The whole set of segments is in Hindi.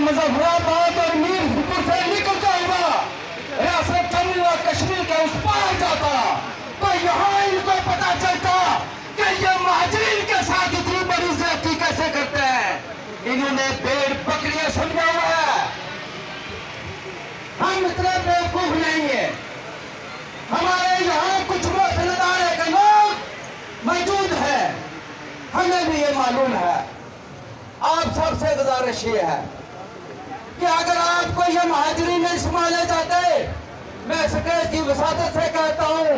मुजफ्फराबाद और मीरपुर से निकलता हुआ रियासत जम्मू और कश्मीर के उस पार जाता तो यहाँ इनको पता चलता कि ये महाजरीन के साथ इतनी बड़ी ज्यादती कैसे करते हैं। इन्होंने भेड़ बकरियां समझा हुआ है। हम इतने बेवकूफ नहीं है। हमारे यहाँ कुछ रोशनदार के लोग मौजूद है, हमें भी ये मालूम है। आप सबसे गुजारिश ये है कि अगर आपको ये महाजरीन नहीं संभाले जाते, मैं स्टेज की वसादत से कहता हूँ,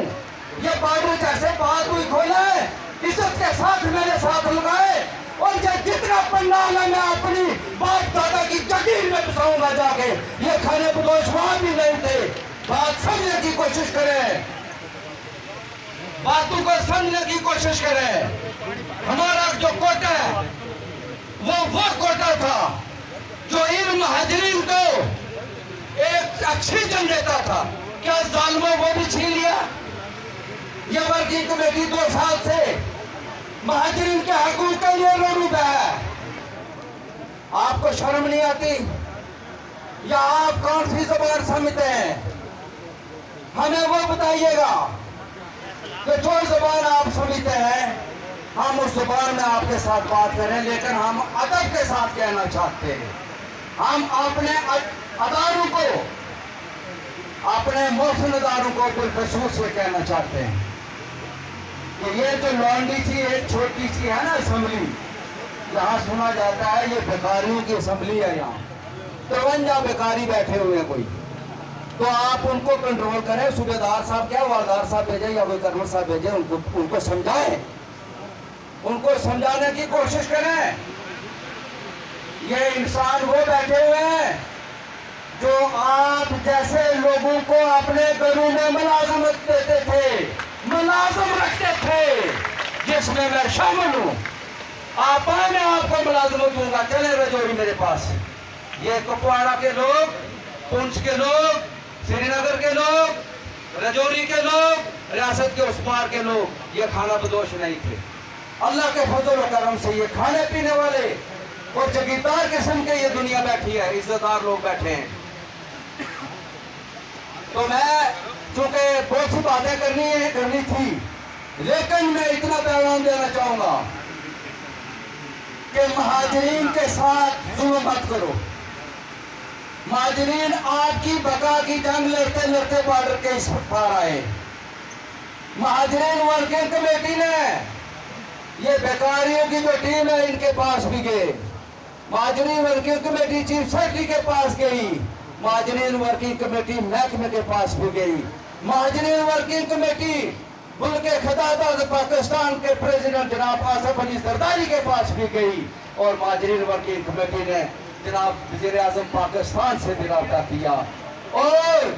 ये बॉर्डर जैसे बात हुई खोले, इज्जत के साथ मेरे साथ लगाए और ये जितना पंडाल है मैं अपनी बाप दादा की जगीर में बसाऊंगा जाके। ये खाने बदोश वहां भी नहीं थे। बात समझने की कोशिश करें, बातों को समझने की कोशिश करें। हमारा जो कोटा है वो कोटा था जो इन महाजरीन को एक ऑक्सीजन देता था। क्या जालिमों वो भी छीन लिया? ये वर्किंग कमेटी 2 साल से महाजरीन के हकूक के लिए लड़ है। आपको शर्म नहीं आती? या आप कौन सी जुबान समझते हैं? हमें वो बताइएगा कि जो जुबान आप समझते हैं, हम उस जुबान में आपके साथ बात करें, लेकिन हम अदब के साथ कहना चाहते हैं। हम अपने अदारों को, अपने मोहसिनदारों को बिलखसूस से कहना चाहते हैं कि ये जो लॉन्डी सी एक छोटी सी है ना असेंबली, यहाँ सुना जाता है ये बेकारियों की असेंबली है। यहाँ 53 बेकारी बैठे हुए हैं कोई, तो आप उनको कंट्रोल करें। सूबेदार साहब क्या वारदार साहब भेजे या कोई कर्नल साहब भेजे, उनको समझाएं, उनको समझाने की कोशिश करें। ये इंसान वो बैठे हुए हैं जो आप जैसे लोगों को अपने घरों में मुलाजमत देते थे, मुलाजम रखते थे, जिसमें मैं शामिल हूं। आप मैं आपको मुलाजमत दूंगा, चले रजौरी मेरे पास। ये कुपवाड़ा के लोग, पुंछ के लोग, श्रीनगर के लोग, रजौरी के लोग, रियासत के उस पार के लोग, ये खाना बदोश नहीं थे। अल्लाह के फजल और करम से ये खाने पीने वाले और जगीरदार किस्म के ये दुनिया बैठी है, इज्जतदार लोग बैठे हैं। तो मैं चूंकि बहुत सी बातें करनी थी, लेकिन मैं इतना पैगाम देना चाहूंगा कि महाजरीन के साथ जुल्म मत करो। महाजरीन आपकी बका की जंग लड़ते लड़ते बॉर्डर के इस पार आए। महाजरीन वर्किंग कमेटी ने ये बेकारियों की जो टीम है इनके पास भी गए। महाजरीन वर्किंग कमेटी चीफ सेक्रेटरी के पास गई। महाजरीन वर्किंग कमेटी महकमे के पास भी गई। महाजरीन वर्किंग कमेटी मुल्क खिताब पाकिस्तान के प्रेसिडेंट जनाब आसिफ अली जरदारी के पास भी गई। और महाजरीन वर्किंग कमेटी ने जनाब वज़ीर आज़म पाकिस्तान से भी रब्ता किया। और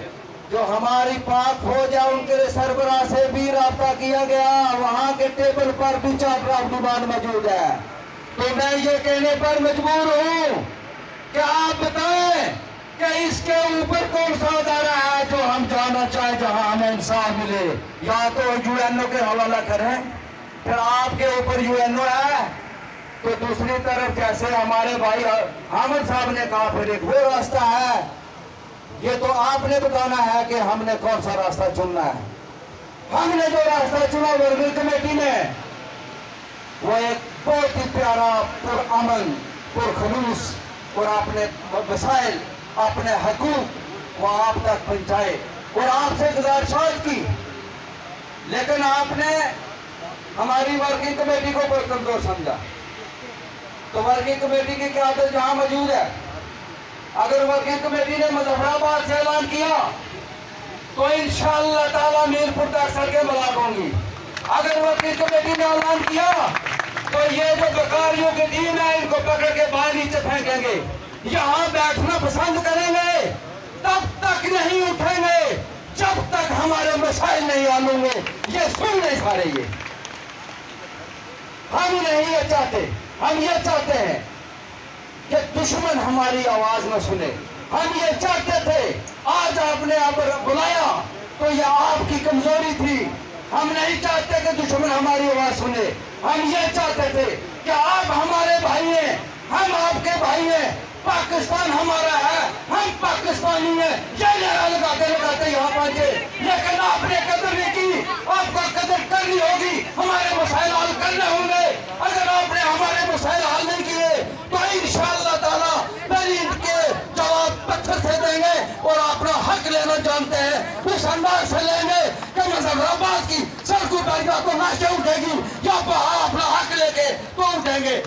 जो हमारी पाक फौज है उनके सरबराह से भी रब्ता किया गया। वहां के टेबल पर भी चार्टर ऑफ डिमांड मौजूद है। तो मैं ये कहने पर मजबूर हूं कि आप बताएं कि इसके ऊपर कौन सा अदारा है जो हम जाना चाहें, जहां हमें इंसाफ मिले। या तो यूएनओ के हवाला करें, फिर आपके ऊपर यूएनओ है, तो दूसरी तरफ जैसे हमारे भाई हामिद साहब ने कहा, फिर एक वो रास्ता है। ये तो आपने बताना है कि हमने कौन सा रास्ता चुनना है। हमने जो रास्ता चुना वर्किंग कमेटी ने, वो एक बहुत ही प्यारा, पुरअमन, पुरखलूस और अपने वसाइल, अपने हकूक वो आप तक पहुंचाए और आपसे गुजारिश की। लेकिन आपने हमारी वर्किंग कमेटी को बहुत कमजोर समझा। तो वर्किंग कमेटी की क़यादत जहां मौजूद है, अगर वर्किंग कमेटी ने मुजफ्फराबाद से ऐलान किया तो इंशाअल्लाह ताला मीरपुर तक सड़कें ब्लॉक होंगी। अगर वर्किंग कमेटी ने ऐलान किया तो ये जो बेकारियों की टीम है इनको पकड़ के बाहर नीचे फेंकेंगे, यहाँ बैठना पसंद करेंगे, तब तक नहीं उठेंगे जब तक हमारे मसाइल नहीं हल होंगे। ये सुन नहीं पा रही है। हम नहीं ये चाहते, हम ये चाहते हैं कि दुश्मन हमारी आवाज न सुने। हम ये चाहते थे, आज आपने आप बुलाया तो यह आपकी कमजोरी थी। हम नहीं चाहते कि दुश्मन हमारी आवाज सुने। हम ये चाहते थे कि आप हमारे भाई हैं, हम आपके भाई हैं, पाकिस्तान हमारा है, हम पाकिस्तानी हैं, ये नारा लगाते लगाते यहाँ पहुंचे। लेकिन आपने कदर नहीं की, आपको कदर करनी होगी, हमारे मसाइल हल करने होंगे। अगर आपने हमारे मसाइल हल नहीं किए तो इंशाअल्लाह ताला मेरी इनके जवाब पत्थर से देंगे और अपना हक लेना जानते हैं, उस अंदाज से लेंगे कि मुजफ्फराबाद की सड़कों पर या तो नाचे उठेगी या अपना हक लेके तो उठेंगे।